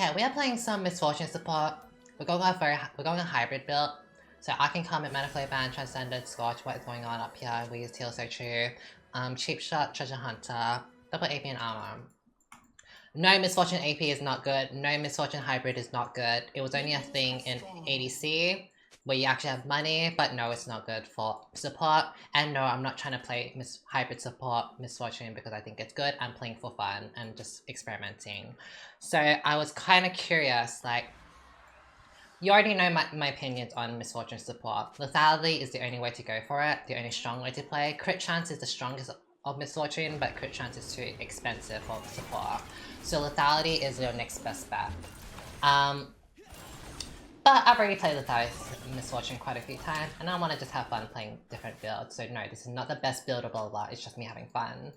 Okay, we are playing some Miss Fortune support. We're going a hybrid build. So I can comment Maniflame Band, Transcendent, Scorch, what is going on up here? We use Teal So True, Cheap Shot, Treasure Hunter, double AP and armor. No Miss Fortune AP is not good. No Miss Fortune hybrid is not good. It was only a thing in ADC where you actually have money, but no, it's not good for support. And no, I'm not trying to play hybrid support Miss Fortune because I think it's good. I'm playing for fun and just experimenting. So I was kind of curious, like, you already know my opinions on Miss Fortune support. Lethality is the only way to go for it, the only strong way to play. Crit chance is the strongest of Miss Fortune, but crit chance is too expensive for support. So lethality is your next best bet. But I've already played Lethality Miss Fortune quite a few times, and I want to just have fun playing different builds. So no, this is not the best build or blah blah blah, it's just me having fun.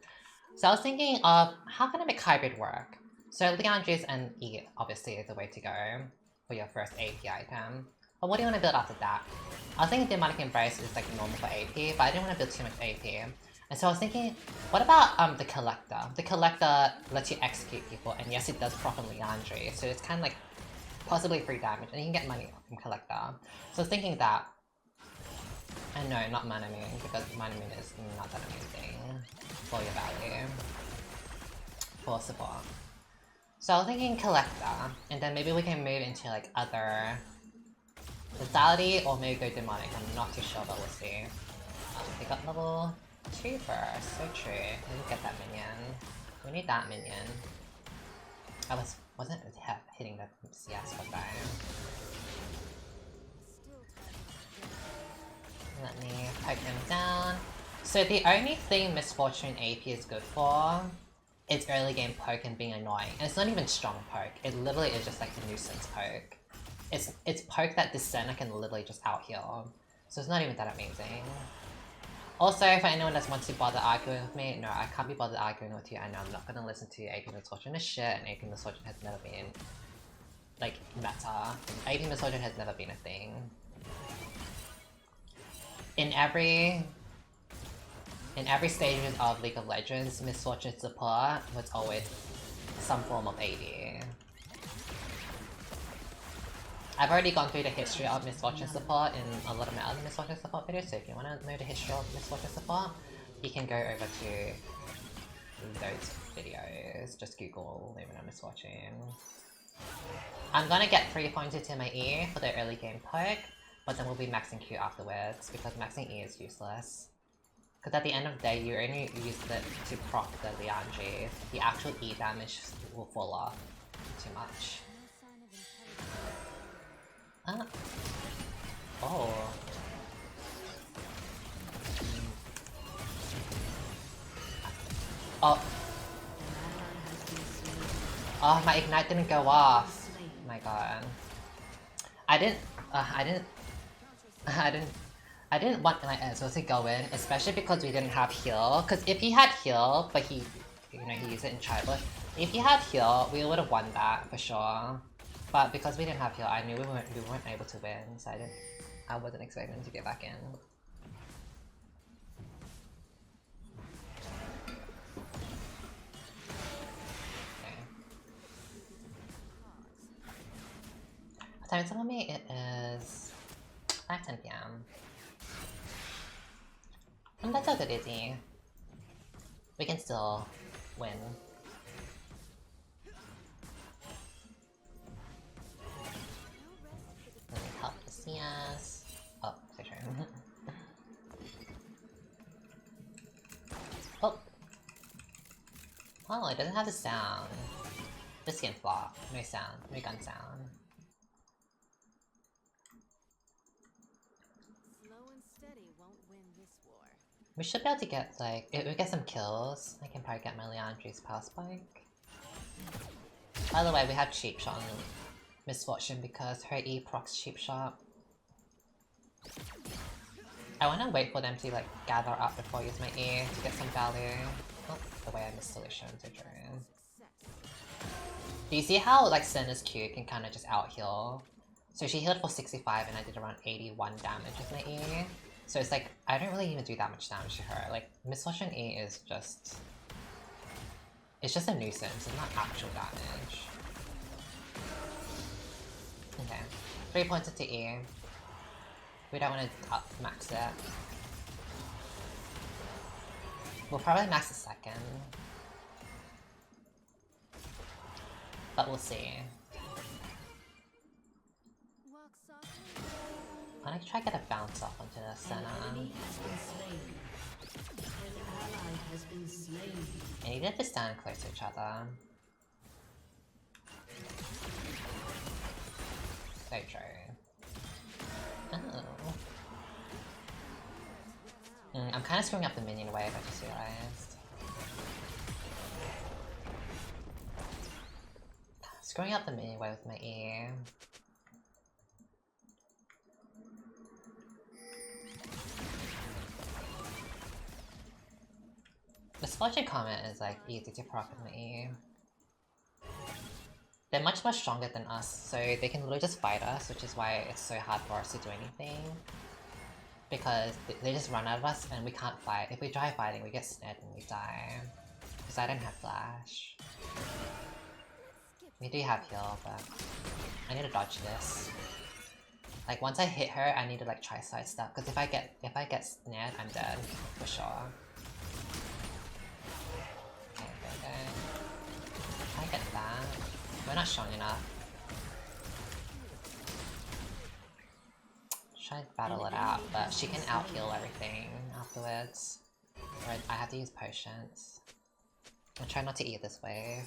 So I was thinking of, how can I make hybrid work? So Liandry's and E obviously is the way to go for your first AP item. But what do you want to build after that? I was thinking Demonic Embrace is like normal for AP, but I didn't want to build too much AP. And so I was thinking, what about the Collector? The Collector lets you execute people, and yes, it does proc on Liandry, so it's kind of like possibly free damage, and you can get money from Collector. So I was thinking that. And no, not Mana Moon, because Mana Moon is not that amazing for your value. For support. So I was thinking Collector, and then maybe we can move into like other Lethality, or maybe go Demonic, I'm not too sure, but we'll see. We got level 2 first, so true. We need to get that minion. We need that minion. I wasn't hitting the CS for time. Let me poke him down. So the only thing Miss Fortune AP is good for is early game poke and being annoying. And it's not even strong poke, it literally is just like a nuisance poke. It's poke that Descender can literally just out heal. So it's not even that amazing. Also, for anyone that wants to bother arguing with me, no, I can't be bothered arguing with you, and I'm not gonna listen to AP Miss Fortune. It's shit, and AP Miss Fortune has never been, like, meta. AP Miss Fortune has never been a thing. In every stages of League of Legends, Miss Fortune support was always some form of AD. I've already gone through the history of Miss Fortune support in a lot of my other Miss Fortune support videos, so if you want to know the history of Miss Fortune support, you can go over to those videos. Just Google Lumina Miss Fortune. I'm gonna get 3 points into my E for the early game poke, but then we'll be maxing Q afterwards, because maxing E is useless. Because at the end of the day, you only use it to proc the Liandry. The actual E damage will fall off too much. Oh. Oh. Oh, my ignite didn't go off. Oh my god. I didn't want my Ezreal to go in, especially because we didn't have heal. Because if he had heal, but he used it in tribal. If he had heal, we would have won that for sure. But because we didn't have heal, I knew we weren't able to win, so I wasn't expecting to get back in. Okay. What time is it on me? It is 5:10 PM. And that's a good easy. We can still win. Let me help the CS. Oh, sorry. Oh! Oh, it doesn't have the sound. This can flop. No sound. No gun sound. Slow and steady won't win this war. We should be able to get, like, if we get some kills, I can probably get my Liandry's power spike. By the way, we have Cheap Shot on Miss Fortune because her E procs Cheap Shot. I wanna wait for them to, like, gather up before I use my E to get some value. Oh, the way I missed Solution to Drain. Do you see how, like, Senna's Q can kinda just out heal? So she healed for 65 and I did around 81 damage with my E. So it's like, I don't really even do that much damage to her. Like, Miss Fortune E is just... It's just a nuisance, it's not actual damage. 3 points into E. We don't want to max it. We'll probably max the second. But we'll see. Walk softly. I'm gonna try to get a bounce off onto the center. I needed to stand close to each other. So true. Oh. I'm kind of screwing up the minion wave, I just realized. Screwing up the minion wave with my E. The Splotchy comment is like easy to proc with my E. They're much stronger than us, so they can literally just fight us, which is why it's so hard for us to do anything. Because they just run out of us and we can't fight. If we try fighting, we get snared and we die. Because I don't have flash. We do have heal, but I need to dodge this. Like once I hit her, I need to like try side step. Because if I get snared, I'm dead for sure. Okay. I get that. We're not strong enough. Try to battle it out, but she can out heal everything afterwards. Right, I have to use potions. I'll try not to eat this wave.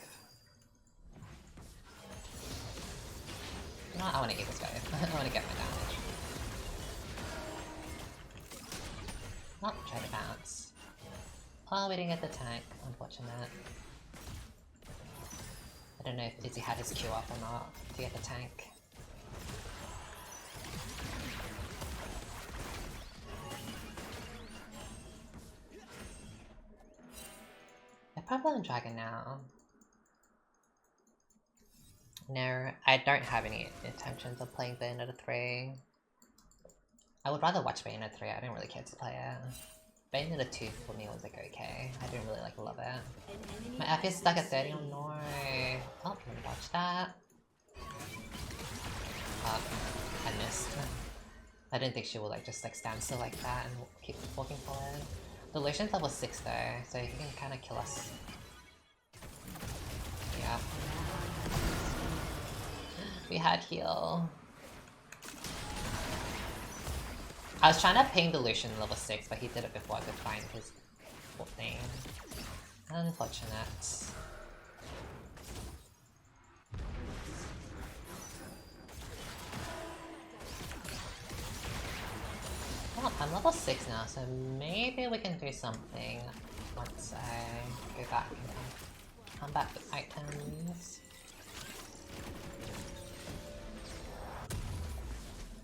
You know what? I want to eat this wave. I want to get my damage. Oh, try to bounce. Oh, we didn't get the tank. Unfortunate. I don't know if Izzy had his Q up or not to get the tank. They're probably on Dragon now. No, I don't have any intentions of playing Bayonetta 3. I would rather watch Bayonetta 3, I don't really care to play it. Bayonetta 2 for me was like okay, I didn't really like love it. My FPS is stuck at 30, oh no! Oh, can we dodge that? Oh, I missed. I didn't think she would like just like stand still like that and keep walking forward. The Lucian's level 6 though, so he can kinda kill us. Yeah. We had heal. I was trying to ping the Lucian level 6, but he did it before I could find his thing. Unfortunate. Well, I'm level 6 now, so maybe we can do something once I go back and come back with items.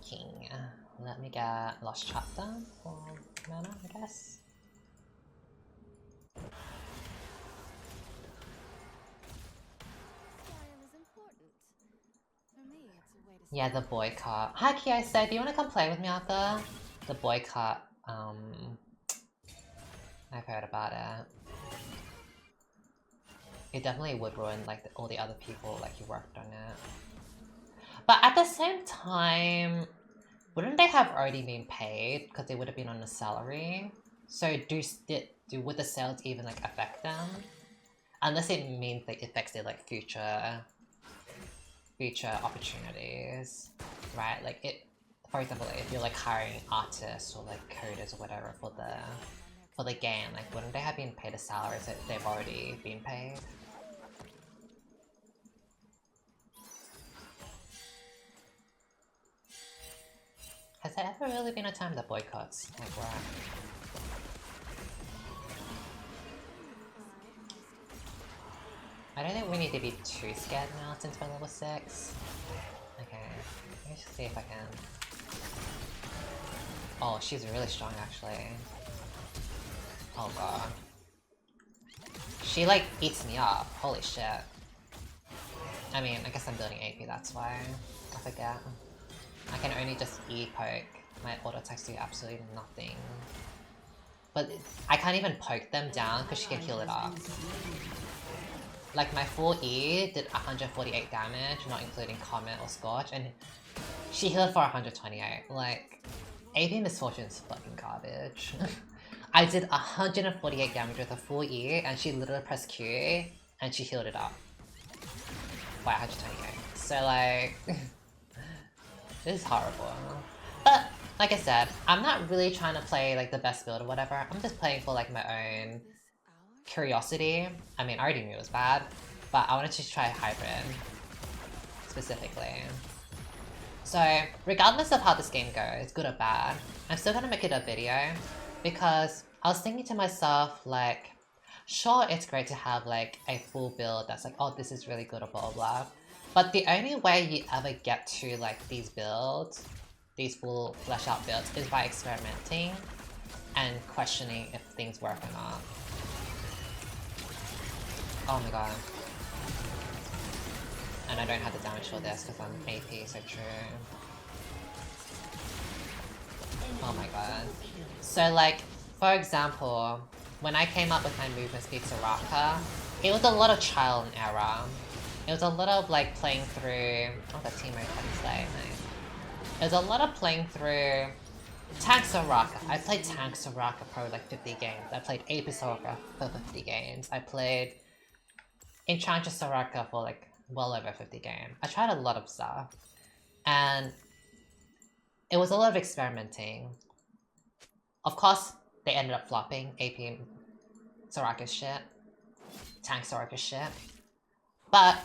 King. Let me get Lost Chapter for mana, I guess. Style is important. For me, it's a way to Yeah, the boycott. Hi Ki, I said, do you want to come play with me after? The boycott, I've heard about it. It definitely would ruin like all the other people like who worked on it. But at the same time, wouldn't they have already been paid because they would have been on a salary? So would the sales even like affect them? Unless it means like affects their like future opportunities, right? Like it, for example, like, if you're like hiring artists or like coders or whatever for the game, like wouldn't they have been paid a salary so they've already been paid? Has there ever really been a time that boycotts like were? I don't think we need to be too scared now since we're level 6. Okay, let me just see if I can. Oh, she's really strong actually. Oh god. She like eats me up, holy shit. I mean, I guess I'm building AP, that's why. I forget. I can only just E-poke. My auto attacks do absolutely nothing. But I can't even poke them down because she can heal it up. like my full E did 148 damage, not including Comet or Scorch, and she healed for 128. Like, AP Misfortune is fucking garbage. I did 148 damage with a full E, and she literally pressed Q, and she healed it up by 128. So like, this is horrible. But like I said, I'm not really trying to play like the best build or whatever. I'm just playing for like my own curiosity. I mean, I already knew it was bad, but I wanted to try hybrid specifically. So regardless of how this game goes, good or bad, I'm still gonna make it a video because I was thinking to myself like, sure, it's great to have like a full build that's like, oh, this is really good or blah blah blah. But the only way you ever get to like these builds, these full flesh out builds, is by experimenting and questioning if things work or not. Oh my god. And I don't have the damage for this because I'm AP, so true. Oh my god. So like, for example, when I came up with my movement speed Soraka, it was a lot of trial and error. It was a lot of like playing through... Oh, the team mode had slay, nice. It was a lot of playing through Tank Soraka. I played Tank Soraka for probably like 50 games. I played AP Soraka for 50 games. I played Enchantress Soraka for like well over 50 games. I tried a lot of stuff. And it was a lot of experimenting. Of course, they ended up flopping. AP Soraka's shit. Tank Soraka's shit. But,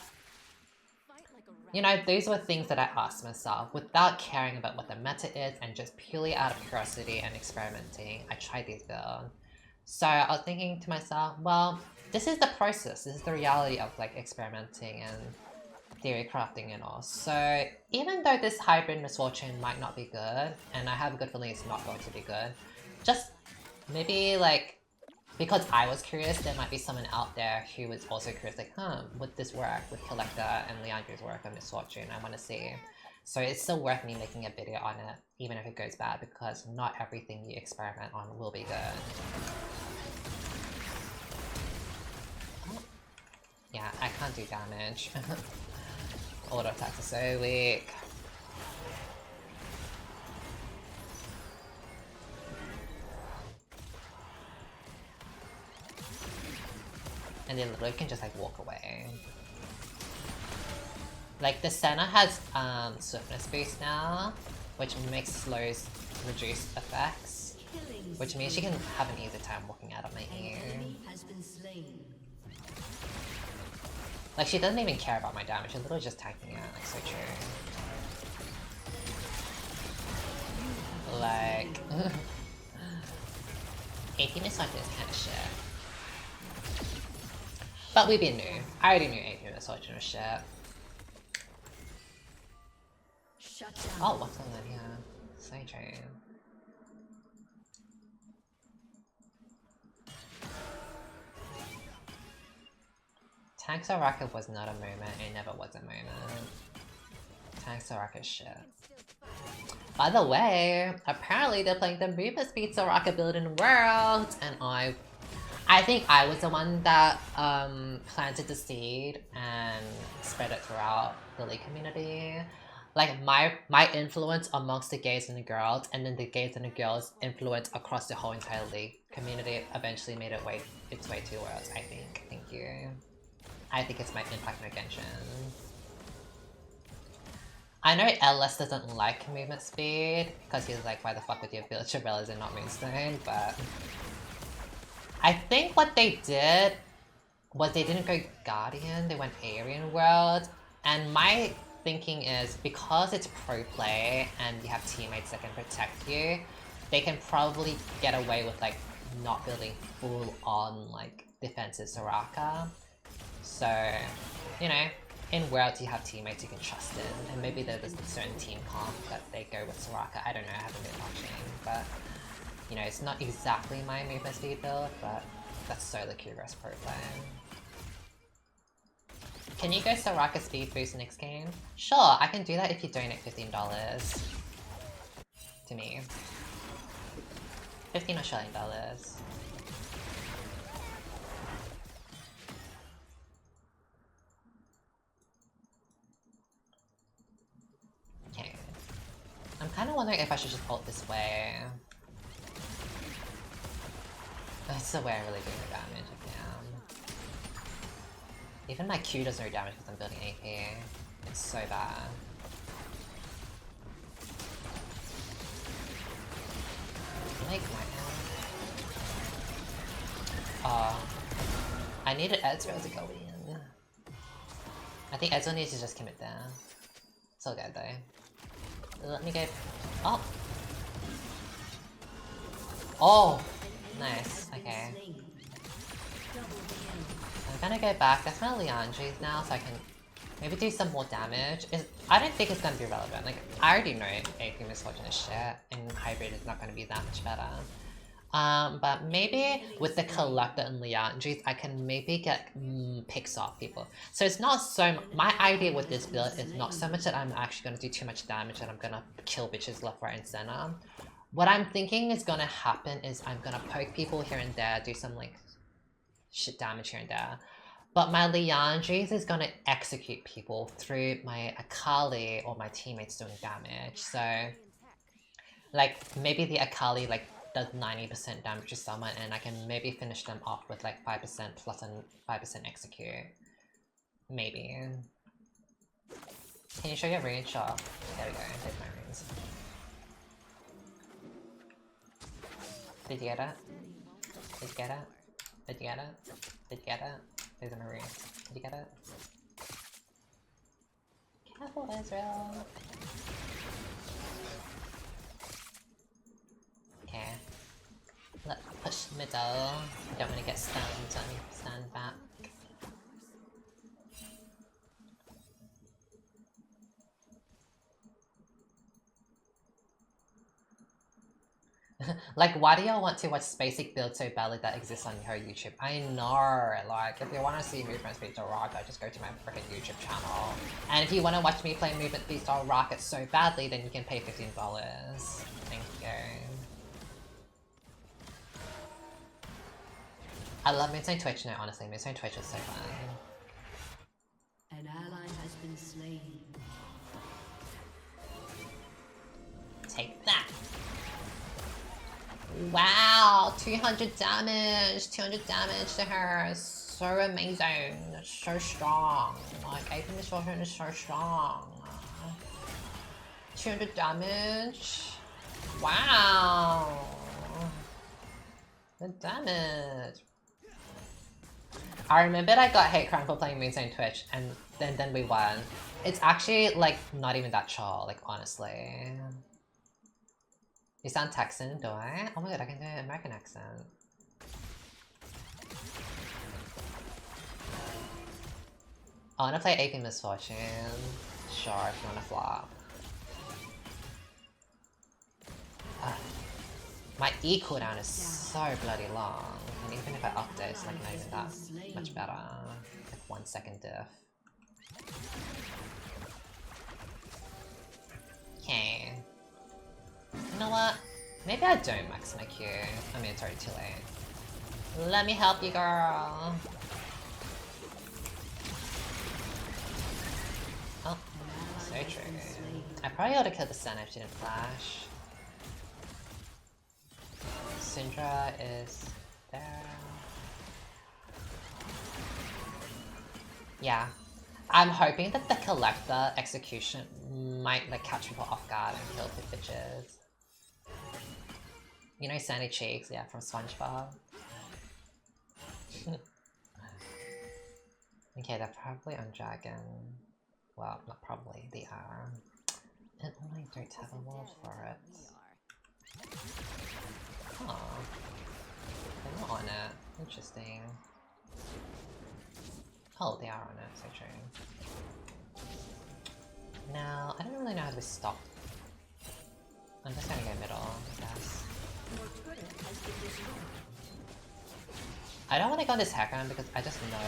you know, those were things that I asked myself without caring about what the meta is and just purely out of curiosity and experimenting. I tried these builds. So I was thinking to myself, well, this is the process. This is the reality of like experimenting and theory crafting and all. So even though this hybrid Misfortune might not be good, and I have a good feeling it's not going to be good, just maybe like, because I was curious, there might be someone out there who was also curious, like, would this work with Collector and Leandre's work on Misfortune? I want to see. So it's still worth me making a video on it, even if it goes bad, because not everything you experiment on will be good. Oh. Yeah, I can't do damage. Auto attacks are so weak. And they literally can just like walk away. Like the Senna has swiftness boost now, which makes slows reduce effects, which means she can have an easy time walking out of my ear. Like she doesn't even care about my damage, she's literally just tanking it, like so true. Like AP Misfortune is kinda shit. But we been new. I already knew AP Misfortune was shit. Oh, what's going on here? Slay train. Tank Soraka was not a moment, it never was a moment. Tank Soraka shit. By the way, apparently they're playing the movement speed Soraka build in World, and I think I was the one that planted the seed and spread it throughout the League community. Like my influence amongst the gays and the girls, and then the gays and the girls' influence across the whole entire League community eventually made its way to Worlds, I think. Thank you. I think it's my impact no Genshin. I know LS doesn't like movement speed, because he's like, why the fuck would you build Chevellas and not Moonstone, but... I think what they did was they didn't go Guardian, they went Aryan World, and my thinking is because it's pro play and you have teammates that can protect you, they can probably get away with like not building full on like defensive Soraka. So, you know, in Worlds you have teammates you can trust in, and maybe there's a certain team comp that they go with Soraka. I don't know, I haven't been watching, but you know, it's not exactly my movement speed build, but that's so the Kuros pro play. Can you go Soraka speed boost next game? Sure, I can do that if you donate $15 to me. 15 Australian dollars. kinda wondering if I should just ult this way. That's the way I really do the damage, like, yeah. Even my Q does no damage because I'm building AP. It's so bad. Like my I needed Ezreal to go in. I think Ezreal needs to just commit there. So good though. Let me go. Oh! Oh! Nice, okay. I'm gonna go back. That's my Liandry's now, so I can maybe do some more damage. I don't think it's gonna be relevant. Like, I already know AP Misfortune is shit, and Hybrid is not gonna be that much better. But maybe with the Collector and Liandry's, I can maybe get picks off people. So it's not so my idea with this build is not so much that I'm actually gonna do too much damage and I'm gonna kill bitches left, right, and center. What I'm thinking is gonna happen is I'm gonna poke people here and there, do some like shit damage here and there. But my Liandry's is gonna execute people through my Akali or my teammates doing damage. So like maybe the Akali like does 90% damage to someone and I can maybe finish them off with like 5% plus a 5% execute. Maybe. Can you show your rune? Sure. There we go, there's my runes. Did you get it? Did you get it? Did you get it? Did you get it? There's a marine. Did you get it? Careful, Ezreal. Okay. Let's push middle. I don't want to get stunned, so let me stand back. Like, why do y'all want to watch Spacek build so badly that exists on her YouTube? I know, like, if you want to see Movement Speed Rocket, just go to my freaking YouTube channel. And if you want to watch me play Movement Speed Rocket so badly, then you can pay $15. Thank you. I love Moonstone Twitch now, honestly. Moonstone Twitch is so fun. An ally has been slain. Take that. Wow, 200 damage! 200 damage to her. So amazing. So strong. Like, AP Misfortune is so strong. 200 damage. Wow. The damage. I remember I got hate crime for playing Moonstone Twitch, and then we won. It's actually, like, not even that chill, like, honestly. You sound Texan, do I? Oh my god, I can do an American accent. I wanna play AP Misfortune. Sure, if you wanna flop. My E cooldown is so bloody long. And even if I up it, it's like not even that much better. Like 1 second diff. Okay. You know what? Maybe I don't max my Q. I mean, it's already too late. Let me help you, girl! Oh, so true. I probably ought to kill the Sun if she didn't flash. Syndra is there. Yeah. I'm hoping that the Collector execution might like catch people off guard and kill the bitches. You know Sandy Cheeks, yeah, from SpongeBob. Okay, they're probably on Dragon. Well, not probably, they are. And I don't have a wall for it. Oh. They're not on it. Interesting. Oh, they are on it, so true. Now, I don't really know how to stop. I'm just gonna go middle, I guess. I don't want to go on this hack round because I just know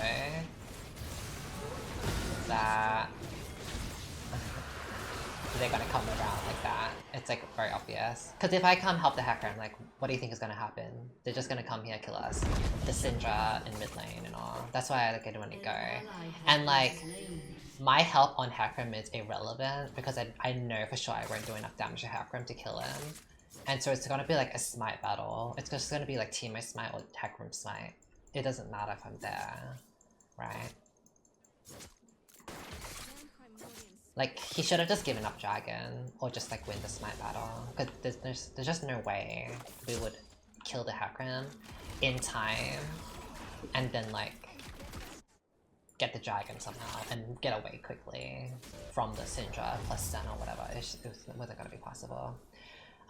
that they're gonna come around like that. It's like very obvious. Because if I come help the hacker, I'm like, what do you think is gonna happen? They're just gonna come here, kill us. The Syndra in mid lane and all. That's why I like, I don't want to go. And like, my help on Hecarim is irrelevant because I know for sure I won't do enough damage to Hecarim to kill him. And so it's gonna be like a smite battle. It's just gonna be like Teemo smite or Hecarim smite. It doesn't matter if I'm there, right? Like, he should have just given up Dragon, or just like win the smite battle. Because there's just no way we would kill the Hecarim in time, and then like get the Dragon somehow, and get away quickly from the Syndra plus Stun or whatever. It wasn't gonna be possible.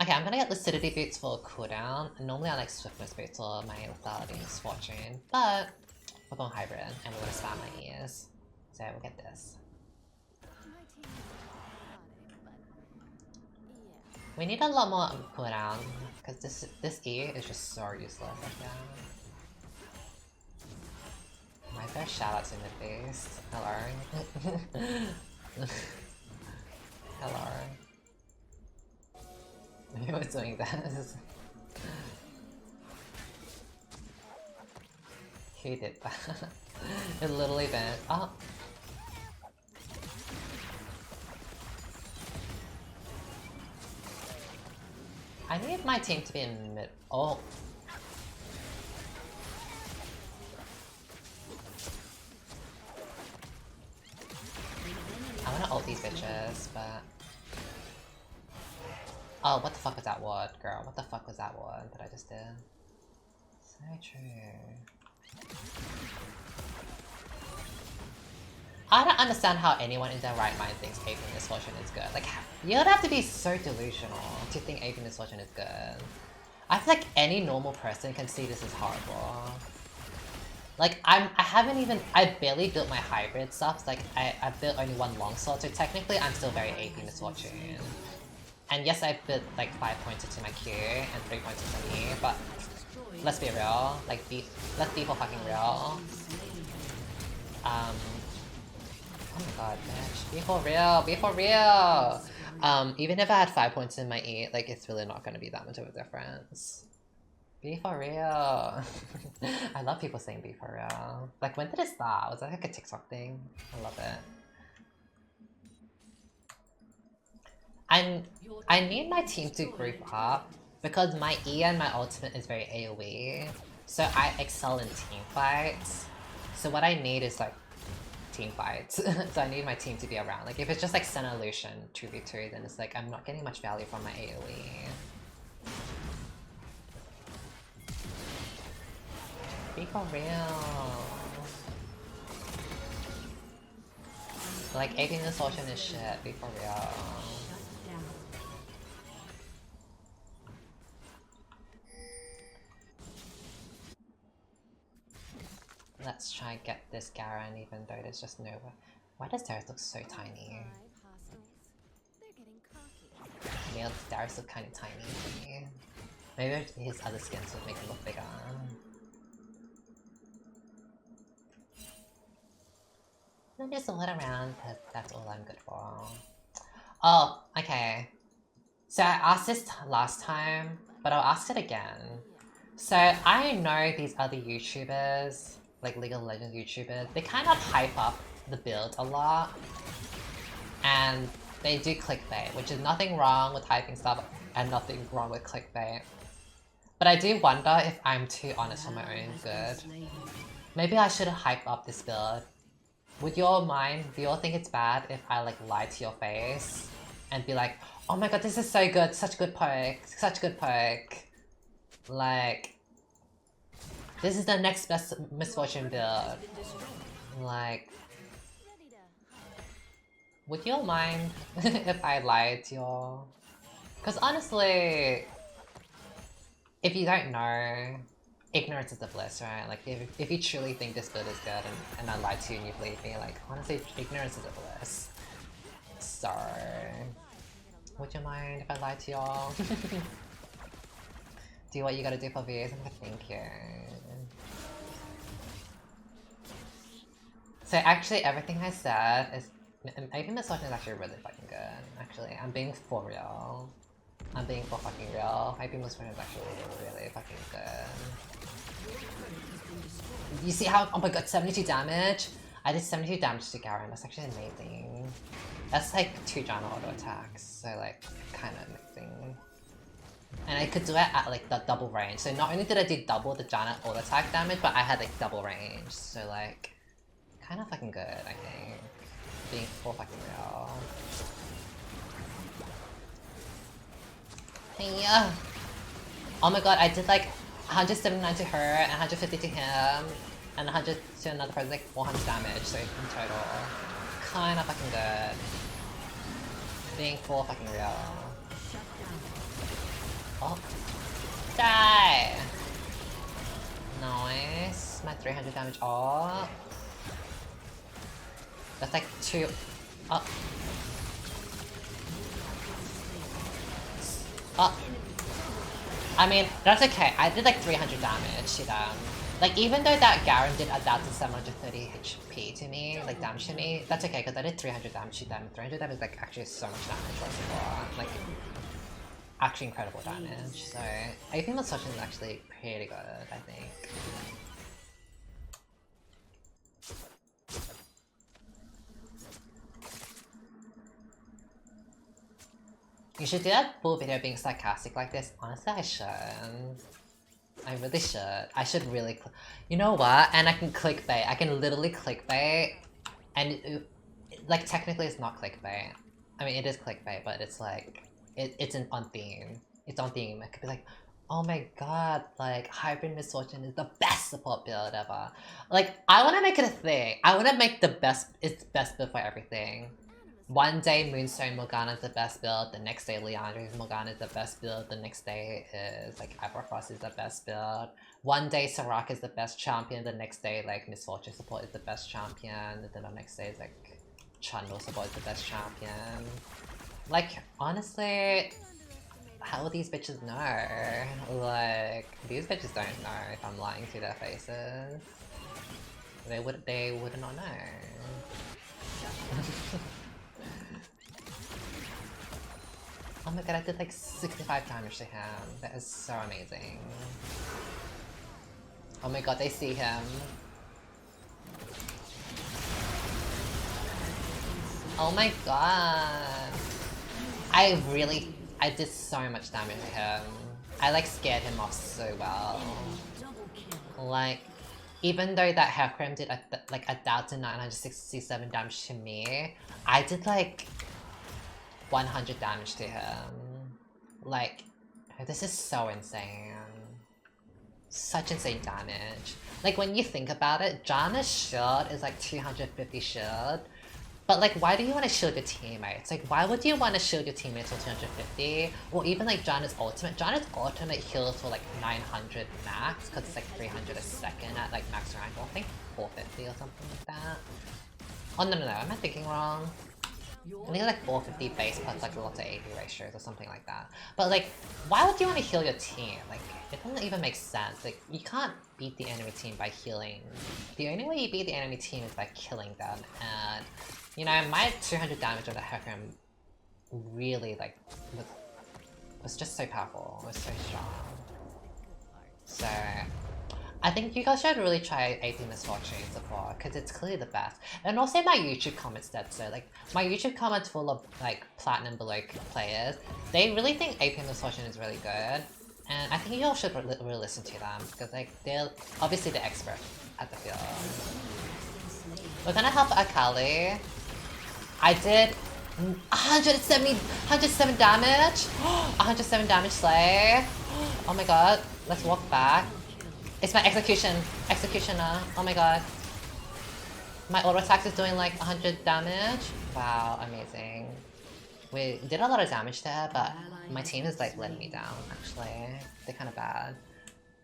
Okay, I'm gonna get Lucidity Boots for a cooldown. Normally I like Swiftness Boots or my Lethality and Misfortune, but we're going Hybrid, and we're gonna spam my ears. So we'll get this. We need a lot more cooldown, because this E is just so useless right now. My fair shoutouts in the face. Hello. Hello. Who was doing that? Who did that? It literally been. Oh! I need my team to be in mid. Oh! I wanna ult these bitches, but. Oh, what the fuck was that word, girl? What the fuck was that word that I just did? So true. I don't understand how anyone in their right mind thinks Ape Misfortune is good. Like, you would have to be so delusional to think Ape Misfortune is good. I feel like any normal person can see this is horrible. Like, I barely built my hybrid stuff. Like, I built only one longsword, so technically I'm still very Ape Misfortune. And yes, I built like 5 points to my Q and 3 points to me, but let's be real. Like, let's be for fucking real. Oh my god, bitch. Be for real, be for real! Even if I had 5 points in my E, like, it's really not gonna be that much of a difference. Be for real! I love people saying be for real. Like, when did it start? Was that like a TikTok thing? I love it. I need my team to group up, because my E and my ultimate is very AoE, so I excel in team fights. So what I need is like team fights. So I need my team to be around. Like, if it's just like Senna Lucian 2v2, then it's like I'm not getting much value from my AoE. Be for real. Like, Ape Misfortune is shit. Be for real. Let's try and get this Garen, even though there's just no way. Why does Darius look so tiny? Yeah, Darius look kinda tiny to me. Maybe his other skins would make him look bigger. Then just ult around, because that's all I'm good for. Oh, okay. So I asked this last time, but I'll ask it again. So I know these other YouTubers, like League of Legends YouTubers, they kind of hype up the build a lot. And they do clickbait, which is nothing wrong with hyping stuff and nothing wrong with clickbait. But I do wonder if I'm too honest for my own good. Maybe I should hype up this build. Would you all mind, do you all think it's bad if I like lie to your face and be like, oh my god, this is so good, such good poke, such good poke. Like, this is the next best Misfortune build. Like, would you all mind if I lied to y'all? Because honestly, if you don't know, ignorance is the bliss, right? Like, if you truly think this build is good and I lied to you and you believe me, like, honestly, ignorance is a bliss. So, would you mind if I lied to y'all? Do what you gotta do for views. I'm like, thank you. So actually, everything I said is... I think Misfortune is actually really fucking good. Actually, I'm being for real. I'm being for fucking real. I think Misfortune is actually really fucking good. You see how... Oh my god, 72 damage? I did 72 damage to Garen, that's actually amazing. That's like 2 Janna auto attacks, so like, kind of amazing. And I could do it at like the double range, so not only did I do double the Janna auto attack damage, but I had like double range, so like, kind of fucking good, I think. Being full fucking real. Yeah. Oh my god, I did like 179 to her, and 150 to him, and 100 to another person, like 400 damage, so in total. Kinda fucking good. Being full fucking real. Oh. Die! Nice. My 300 damage off. That's like 2... Oh. Oh. I mean, that's okay. I did like 300 damage to them. Like, even though that Garen did adapt to 730 HP to me, like damage to me, that's okay because I did 300 damage to them. 300 damage is like actually so much damage for support. Like, actually incredible damage. So, I think Misfortune is actually pretty good, I think. You should do that full video being sarcastic like this. Honestly, I should. I really should. I should really you know what? And I can clickbait. I can literally clickbait. And like technically it's not clickbait. I mean it is clickbait, but it's like it's on theme. It's on theme. It could be like, oh my god, like Hybrid Misfortune is the best support build ever. Like I wanna make it a thing. I wanna make it's best build for everything. One day Moonstone Morgana is the best build, the next day Leandre's Morgana is the best build, the next day is like Aberfrost is the best build. One day Soraka is the best champion, the next day like Misfortune support is the best champion, and then the next day is like Trundle support is the best champion. Like, honestly, how will these bitches know? Like, these bitches don't know if I'm lying to their faces. They would not know. Oh my god, I did like 65 damage to him. That is so amazing. Oh my god, they see him. Oh my god. I did so much damage to him. I like scared him off so well. Like, even though that Hecarim did like 1,967 damage to me, I did like 100 damage to him. Like, this is so insane. Such insane damage. Like, when you think about it, Janna's shield is like 250 shield. But like, why do you want to shield your teammates? Like, why would you want to shield your teammates for 250? Or even like Janna's ultimate. Janna's ultimate heals for like 900 max, because it's like 300 a second at like max rank. Or I think 450 or something like that. Oh no, am I thinking wrong? I think it's like 450 base plus like lots of AD ratios or something like that. But like, why would you want to heal your team? Like, it doesn't even make sense. Like, you can't beat the enemy team by healing. The only way you beat the enemy team is by killing them. And, you know, my 200 damage on the Hecarim really like, was just so powerful. It was so strong. So, I think you guys should really try AP Misfortune support, because it's clearly the best. And also my YouTube comments said so. Like, my YouTube comments full of like platinum below players, they really think AP Misfortune is really good. And I think you all should really listen to them, because like, they're obviously the expert at the field. We're gonna help Akali. I did 107 damage! 107 damage Slay! Oh my god, let's walk back. It's my executioner. Oh my god. My auto attack is doing like 100 damage. Wow, amazing. We did a lot of damage there, but my team is like letting me down, actually. They're kind of bad.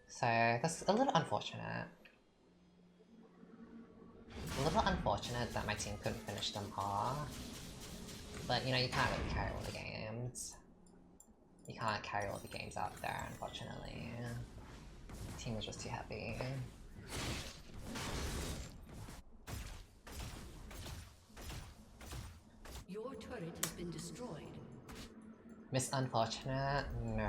So that's a little unfortunate. A little unfortunate that my team couldn't finish them off. But you know, you can't really carry all the games. You can't carry all the games out there, unfortunately. Team was just too happy. Your turret has been destroyed. Miss Unfortunate? No.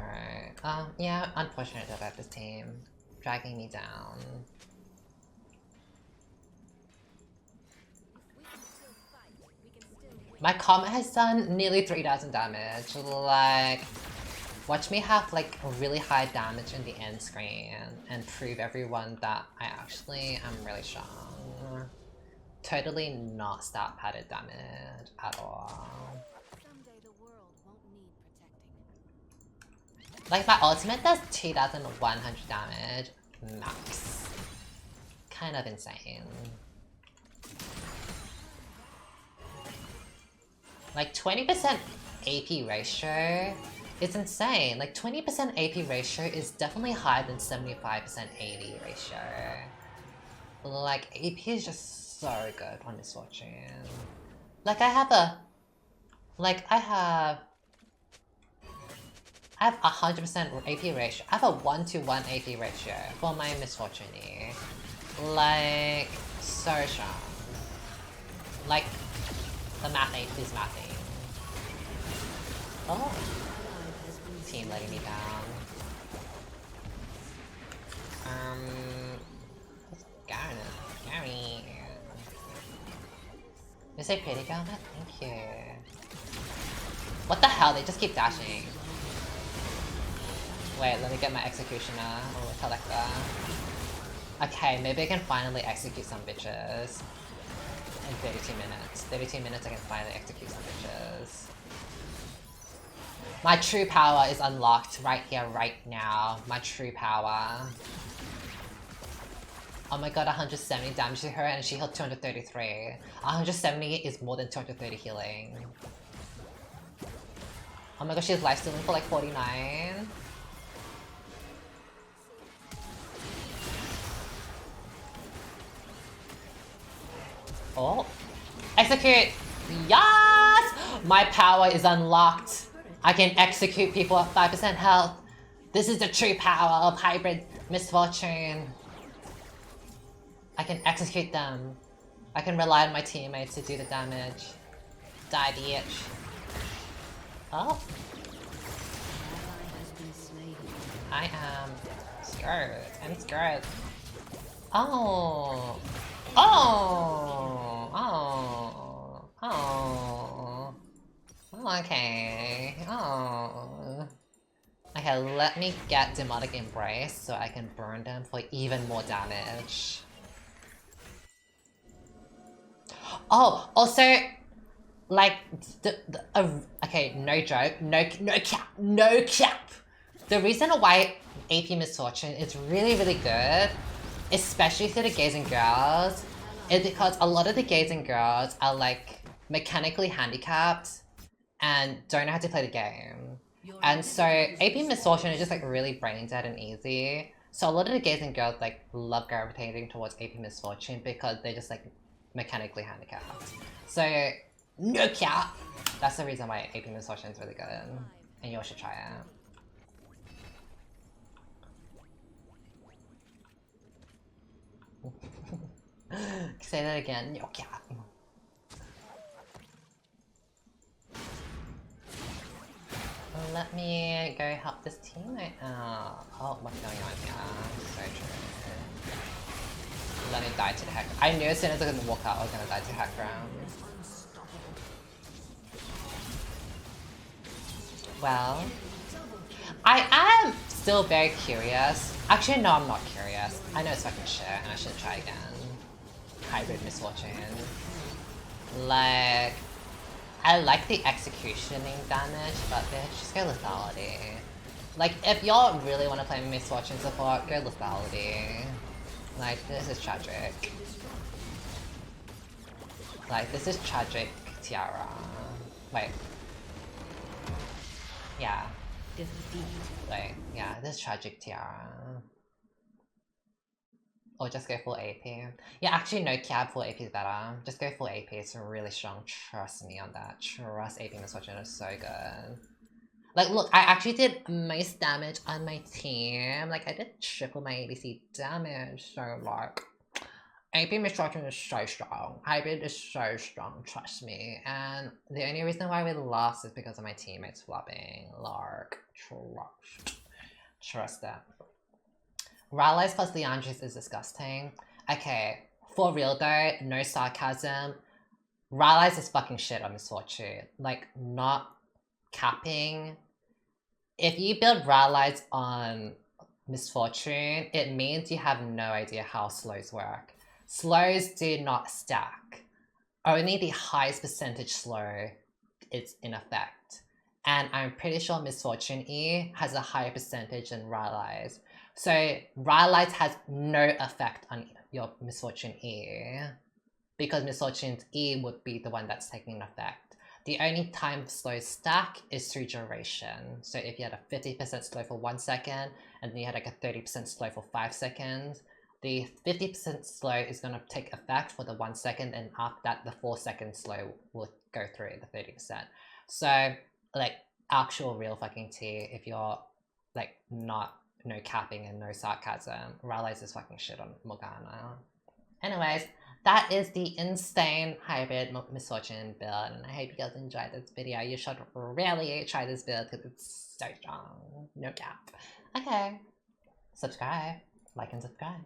Yeah, unfortunate about this team. Dragging me down. My Comet has done nearly 3,000 damage. Like, watch me have like really high damage in the end screen and prove everyone that I actually am really strong. Totally not stat padded damage at all. Someday the world won't need protecting. Like my ultimate does 2,100 damage max. Kind of insane. Like 20% AP ratio is insane. Like 20% AP ratio is definitely higher than 75% AD ratio. Like AP is just so good on Miss Fortune. Like I have 100% AP ratio. I have a 1-to-1 AP ratio for my Miss Fortune. Like, so strong. Like, the math AP is mathing. Oh. Team letting me down. Gary. You say pretty girl? Thank you. What the hell? They just keep dashing. Wait, let me get my executioner or collector. Okay, maybe I can finally execute some bitches. In 32 minutes. 32 minutes I can finally execute some bitches. My true power is unlocked right here, right now. My true power. Oh my god, 170 damage to her and she healed 233. 170 is more than 230 healing. Oh my god, she's lifestealing for like 49. Oh. Execute! Yes! My power is unlocked. I can execute people at 5% health. This is the true power of hybrid Miss Fortune. I can execute them. I can rely on my teammates to do the damage. Die, bitch. Oh. I am scared. I'm scared. Oh. Oh. Oh. Oh. Okay. Oh. Okay, let me get Demonic Embrace so I can burn them for even more damage. Oh, also, like, okay, no joke, no cap. The reason why AP Miss Fortune is really, really good, especially for the gays and girls, is because a lot of the gays and girls are like mechanically handicapped and don't know how to play the game. And so AP Miss Fortune is just like really brain dead and easy. So a lot of the gays and girls like love gravitating towards AP Miss Fortune because they're just like mechanically handicapped. So no cap. That's the reason why AP Miss Fortune is really good, and you all should try it. Say that again. No cap. Let me go help this teammate out. Oh, what's going on here? So true. Let me die to the hack. I knew as soon as I could walk out, I was gonna die to hack round. Well, I am still very curious. Actually, no, I'm not curious. I know it's fucking shit, and I should try again. Hybrid Miss Fortune. Like, I like the executioning damage, but bitch, just go lethality. Like, if y'all really want to play Miss Fortune support, go lethality. Like, this is tragic. Like, this is tragic, Tiara. Wait. Yeah. Wait, yeah, this is tragic, Tiara. Or just go full AP. Yeah, actually no cap, full AP is better. Just go full AP, it's really strong. Trust me on that. Trust AP Miss Fortune is so good. Like, look, I actually did most damage on my team. Like, I did triple my ABC damage, so like... AP Miss Fortune is so strong. Hybrid is so strong, trust me. And the only reason why we lost is because of my teammates flopping. Lark, trust that. Rallies plus Leandris is disgusting. Okay, for real though, no sarcasm. Rallies is fucking shit on Miss Fortune. Like, not capping. If you build rallies on Miss Fortune, it means you have no idea how slows work. Slows do not stack. Only the highest percentage slow is in effect. And I'm pretty sure Miss Fortune E has a higher percentage than Rallies. So Rallies has no effect on your Miss Fortune E, because Miss Fortune's E would be the one that's taking effect. The only time slows stack is through duration. So if you had a 50% slow for 1 second, and then you had like a 30% slow for 5 seconds, the 50% slow is going to take effect for the 1 second, and after that, the 4 second slow will go through the 30%. So, like, actual real fucking tea, if you're, like, no capping and no sarcasm, Rallies is fucking shit on Morgana. Anyways, that is the insane hybrid Miss Fortune build, and I hope you guys enjoyed this video. You should really try this build because it's so strong. No cap. Okay. Subscribe. Like and subscribe.